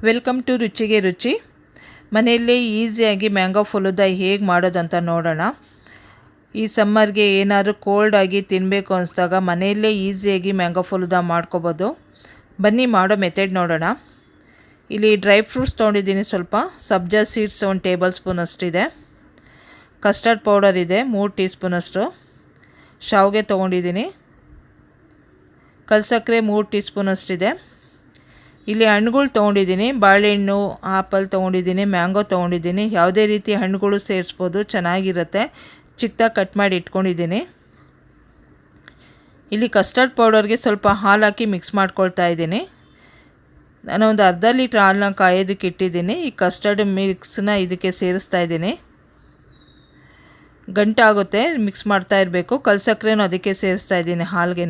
Welcome to ರುಚಿಗೆ ರುಚಿ. ಮನೆಯಲ್ಲೇ ಈಸಿಯಾಗಿ ಮ್ಯಾಂಗೋ ಫಲೂದಾ ಹೇಗೆ ಮಾಡೋದಂತ ನೋಡೋಣ. ಈ ಸಮ್ಮರ್ಗೆ ಏನಾದರೂ ಕೋಲ್ಡ್ ಆಗಿ ತಿನ್ನಬೇಕು ಅನಿಸಿದಾಗ ಮನೆಯಲ್ಲೇ ಈಸಿಯಾಗಿ ಮ್ಯಾಂಗೋ ಫಲೂದಾ ಮಾಡ್ಕೋಬೋದು. ಬನ್ನಿ ಮಾಡೋ ಮೆಥಡ್ ನೋಡೋಣ. ಇಲ್ಲಿ ಡ್ರೈ ಫ್ರೂಟ್ಸ್ ತೊಗೊಂಡಿದ್ದೀನಿ. ಸ್ವಲ್ಪ ಸಬ್ಜಾ ಸೀಡ್ಸ್ 1 ಟೇಬಲ್ ಸ್ಪೂನ್ ಅಷ್ಟಿದೆ. ಕಸ್ಟರ್ಡ್ ಪೌಡರ್ ಇದೆ 3 ಟೀ ಸ್ಪೂನಷ್ಟು. ಶಾವಿಗೆ ತೊಗೊಂಡಿದ್ದೀನಿ. ಕಲ್ಸಕ್ಕರೆ 3 ಟೀ ಸ್ಪೂನಷ್ಟಿದೆ. ಇಲ್ಲಿ ಹಣ್ಣುಗಳು ತೊಗೊಂಡಿದ್ದೀನಿ. ಬಾಳೆಹಣ್ಣು, ಆಪಲ್ ತೊಗೊಂಡಿದ್ದೀನಿ, ಮ್ಯಾಂಗೋ ತೊಗೊಂಡಿದ್ದೀನಿ. ಯಾವುದೇ ರೀತಿ ಹಣ್ಣುಗಳು ಸೇರಿಸ್ಬೋದು, ಚೆನ್ನಾಗಿರುತ್ತೆ. ಚಿಕ್ಕದಾಗಿ ಕಟ್ ಮಾಡಿ ಇಟ್ಕೊಂಡಿದ್ದೀನಿ. ಇಲ್ಲಿ ಕಸ್ಟರ್ಡ್ ಪೌಡರ್ಗೆ ಸ್ವಲ್ಪ ಹಾಲು ಹಾಕಿ ಮಿಕ್ಸ್ ಮಾಡ್ಕೊಳ್ತಾ ಇದ್ದೀನಿ. ನಾನು ಒಂದು ಅರ್ಧ ಲೀಟ್ರ್ ಹಾಲನ್ನ ಕಾಯೋದಕ್ಕೆ ಇಟ್ಟಿದ್ದೀನಿ. ಈ ಕಸ್ಟರ್ಡ್ ಮಿಕ್ಸನ್ನ ಇದಕ್ಕೆ ಸೇರಿಸ್ತಾ ಇದ್ದೀನಿ. ಗಂಟಾಗುತ್ತೆ, ಮಿಕ್ಸ್ ಮಾಡ್ತಾ ಇರಬೇಕು. ಕಲ್ಸಕ್ಕರೆನೂ ಅದಕ್ಕೆ ಸೇರಿಸ್ತಾ ಇದ್ದೀನಿ. ಹಾಲ್ಗೆ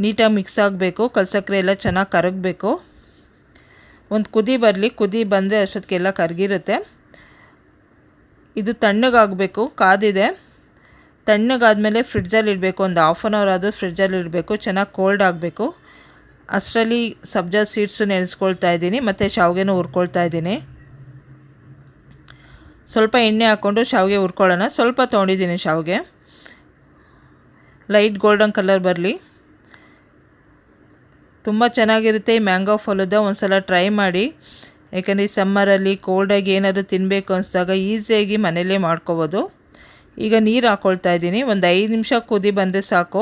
ನೀಟಾಗಿ ಮಿಕ್ಸ್ ಆಗಬೇಕು. ಕಲ್ಸಕ್ಕರೆ ಎಲ್ಲ ಚೆನ್ನಾಗಿ ಕರಗಬೇಕು. ಒಂದು ಕುದಿ ಬರಲಿ. ಕುದಿ ಬಂದರೆ ಅಷ್ಟೊತ್ತಿಗೆಲ್ಲ ಕರಗಿರುತ್ತೆ. ಇದು ತಣ್ಣಗಾಗಬೇಕು. ಕಾದಿದೆ. ತಣ್ಣಗಾದಮೇಲೆ ಫ್ರಿಡ್ಜಲ್ಲಿ ಇಡಬೇಕು. ಒಂದು ಹಾಫ್ ಆನ್ ಅವರ್ ಆದರೂ ಫ್ರಿಡ್ಜಲ್ಲಿ ಇಡಬೇಕು. ಚೆನ್ನಾಗಿ ಕೋಲ್ಡ್ ಆಗಬೇಕು. ಅಷ್ಟರಲ್ಲಿ ಸಬ್ಜಾ ಸೀಡ್ಸು ನೆನೆಸ್ಕೊಳ್ತಾ ಇದ್ದೀನಿ ಮತ್ತು ಶಾವಿಗೆನೂ ಹುರ್ಕೊಳ್ತಾ ಇದ್ದೀನಿ. ಸ್ವಲ್ಪ ಎಣ್ಣೆ ಹಾಕ್ಕೊಂಡು ಶಾವಿಗೆ ಹುರ್ಕೊಳ್ಳೋಣ. ಸ್ವಲ್ಪ ತೊಗೊಂಡಿದ್ದೀನಿ ಶಾವಿಗೆ. ಲೈಟ್ ಗೋಲ್ಡನ್ ಕಲರ್ ಬರಲಿ. ತುಂಬ ಚೆನ್ನಾಗಿರುತ್ತೆ ಈ ಮ್ಯಾಂಗೋ ಫಲೂದಾ. ಒಂದು ಸಲ ಟ್ರೈ ಮಾಡಿ. ಯಾಕಂದರೆ ಈ ಸಮ್ಮರಲ್ಲಿ ಕೋಲ್ಡಾಗಿ ಏನಾದರೂ ತಿನ್ನಬೇಕು ಅನಿಸಿದಾಗ ಈಸಿಯಾಗಿ ಮನೆಯಲ್ಲೇ ಮಾಡ್ಕೋಬೋದು. ಈಗ ನೀರು ಹಾಕ್ಕೊಳ್ತಾ ಇದ್ದೀನಿ. ಒಂದು 5 ನಿಮಿಷ ಕುದಿ ಬಂದರೆ ಸಾಕು.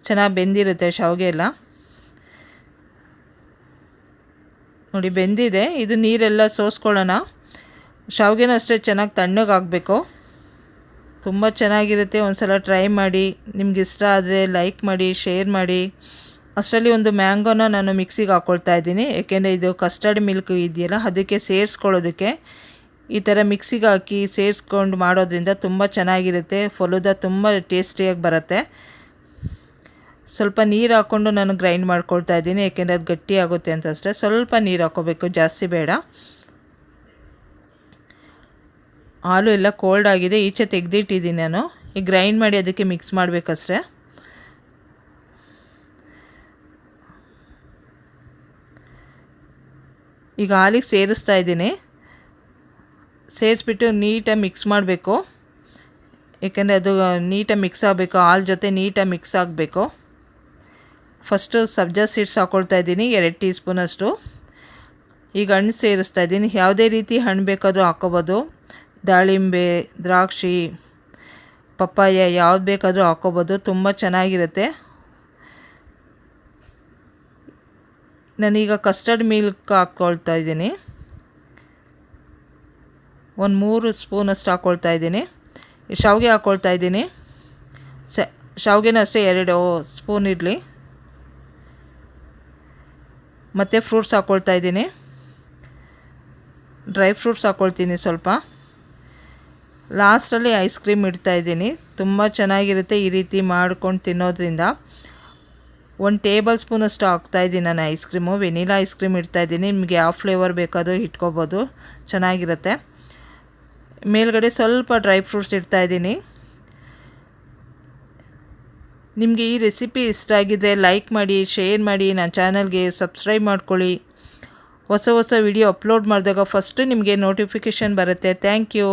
ಚೆನ್ನಾಗಿ ಬೆಂದಿರುತ್ತೆ ಶಾವಿಗೆ ಎಲ್ಲ. ನೋಡಿ ಬೆಂದಿದೆ. ಇದು ನೀರೆಲ್ಲ ಸೋಸ್ಕೊಳ್ಳೋಣ. ಶಾವಿಗೆನೂ ಅಷ್ಟೇ ಚೆನ್ನಾಗಿ ತಣ್ಣಗಾಗಬೇಕು. ತುಂಬ ಚೆನ್ನಾಗಿರುತ್ತೆ. ಒಂದು ಸಲ ಟ್ರೈ ಮಾಡಿ. ನಿಮ್ಗೆ ಇಷ್ಟ ಆದರೆ ಲೈಕ್ ಮಾಡಿ, ಶೇರ್ ಮಾಡಿ. ಅಷ್ಟರಲ್ಲಿ ಒಂದು ಮ್ಯಾಂಗೋನ ನಾನು ಮಿಕ್ಸಿಗೆ ಹಾಕ್ಕೊಳ್ತಾ ಇದ್ದೀನಿ. ಏಕೆಂದರೆ ಇದು ಕಸ್ಟರ್ಡ್ ಮಿಲ್ಕ್ ಇದೆಯಲ್ಲ, ಅದಕ್ಕೆ ಸೇರಿಸ್ಕೊಳ್ಳೋದಕ್ಕೆ ಈ ಥರ ಮಿಕ್ಸಿಗೆ ಹಾಕಿ ಸೇರಿಸ್ಕೊಂಡು ಮಾಡೋದ್ರಿಂದ ತುಂಬ ಚೆನ್ನಾಗಿರುತ್ತೆ. ಫಲೂದಾ ತುಂಬ ಟೇಸ್ಟಿಯಾಗಿ ಬರುತ್ತೆ. ಸ್ವಲ್ಪ ನೀರು ಹಾಕ್ಕೊಂಡು ನಾನು ಗ್ರೈಂಡ್ ಮಾಡ್ಕೊಳ್ತಾ ಇದ್ದೀನಿ. ಏಕೆಂದರೆ ಅದು ಗಟ್ಟಿ ಆಗುತ್ತೆ ಅಂತ ಅಷ್ಟೇ. ಸ್ವಲ್ಪ ನೀರು ಹಾಕ್ಕೋಬೇಕು, ಜಾಸ್ತಿ ಬೇಡ. ಹಾಲು ಎಲ್ಲ ಕೋಲ್ಡ್ ಆಗಿದೆ. ಈಚೆ ತೆಗೆದಿಟ್ಟಿದ್ದೀನಿ ನಾನು. ಈಗ ಗ್ರೈಂಡ್ ಮಾಡಿ ಅದಕ್ಕೆ ಮಿಕ್ಸ್ ಮಾಡಬೇಕಷ್ಟೇ. ಈಗ ಹಾಲಿಗೆ ಸೇರಿಸ್ತಾ ಇದ್ದೀನಿ. ಸೇರಿಸ್ಬಿಟ್ಟು ನೀಟಾಗಿ ಮಿಕ್ಸ್ ಮಾಡಬೇಕು. ಏಕೆಂದರೆ ಅದು ನೀಟಾಗಿ ಮಿಕ್ಸ್ ಆಗಬೇಕು. ಹಾಲು ಜೊತೆ ನೀಟಾಗಿ ಮಿಕ್ಸ್ ಆಗಬೇಕು. ಫಸ್ಟು ಸಬ್ಜಾ ಸೀಡ್ಸ್ ಹಾಕ್ಕೊಳ್ತಾ ಇದ್ದೀನಿ 2 ಟೀ ಸ್ಪೂನಷ್ಟು. ಈಗ ಹಣ್ಣು ಸೇರಿಸ್ತಾ ಇದ್ದೀನಿ. ಯಾವುದೇ ರೀತಿ ಹಣ್ಣು ಬೇಕಾದರೂ ಹಾಕ್ಕೋಬೋದು. ದಾಳಿಂಬೆ, ದ್ರಾಕ್ಷಿ, ಪಪ್ಪಾಯ ಯಾವ್ದು ಬೇಕಾದರೂ ಹಾಕ್ಕೋಬೋದು. ತುಂಬ ಚೆನ್ನಾಗಿರುತ್ತೆ. ನಾನೀಗ ಕಸ್ಟರ್ಡ್ ಮಿಲ್ಕ್ ಹಾಕ್ಕೊಳ್ತಾ ಇದ್ದೀನಿ. ಒಂದು 3 ಸ್ಪೂನಷ್ಟು ಹಾಕ್ಕೊಳ್ತಾ ಇದ್ದೀನಿ. ಶಾವಿಗೆ ಹಾಕ್ಕೊಳ್ತಾ ಇದ್ದೀನಿ. ಶಾವಿಗೆನೂ ಅಷ್ಟೇ 2 ಸ್ಪೂನ್ ಇರಲಿ. ಮತ್ತು ಫ್ರೂಟ್ಸ್ ಹಾಕ್ಕೊಳ್ತಾ ಇದ್ದೀನಿ. ಡ್ರೈ ಫ್ರೂಟ್ಸ್ ಹಾಕ್ಕೊಳ್ತೀನಿ ಸ್ವಲ್ಪ. ಲಾಸ್ಟಲ್ಲಿ ಐಸ್ ಕ್ರೀಮ್ ಇಡ್ತಾಯಿದ್ದೀನಿ. ತುಂಬ ಚೆನ್ನಾಗಿರುತ್ತೆ ಈ ರೀತಿ ಮಾಡ್ಕೊಂಡು ತಿನ್ನೋದ್ರಿಂದ. 1 ಟೇಬಲ್ ಸ್ಪೂನಷ್ಟು ಹಾಕ್ತಾಯಿದ್ದೀನಿ ನಾನು ice cream. Vanilla ice cream ಇಡ್ತಾಯಿದ್ದೀನಿ. ನಿಮಗೆ ಯಾವ ಫ್ಲೇವರ್ ಬೇಕಾದರೂ ಇಟ್ಕೋಬೋದು, ಚೆನ್ನಾಗಿರುತ್ತೆ. ಮೇಲ್ಗಡೆ ಸ್ವಲ್ಪ ಡ್ರೈ ಫ್ರೂಟ್ಸ್ ಇಡ್ತಾಯಿದ್ದೀನಿ. ನಿಮಗೆ ಈ ರೆಸಿಪಿ ಇಷ್ಟ ಆಗಿದ್ದರೆ ಲೈಕ್ ಮಾಡಿ, ಶೇರ್ ಮಾಡಿ, ನನ್ನ ಚಾನಲ್ಗೆ ಸಬ್ಸ್ಕ್ರೈಬ್ ಮಾಡ್ಕೊಳ್ಳಿ. ಹೊಸ ವಿಡಿಯೋ ಅಪ್ಲೋಡ್ ಮಾಡಿದಾಗ ಫಸ್ಟು ನಿಮಗೆ ನೋಟಿಫಿಕೇಷನ್ ಬರುತ್ತೆ. Thank you.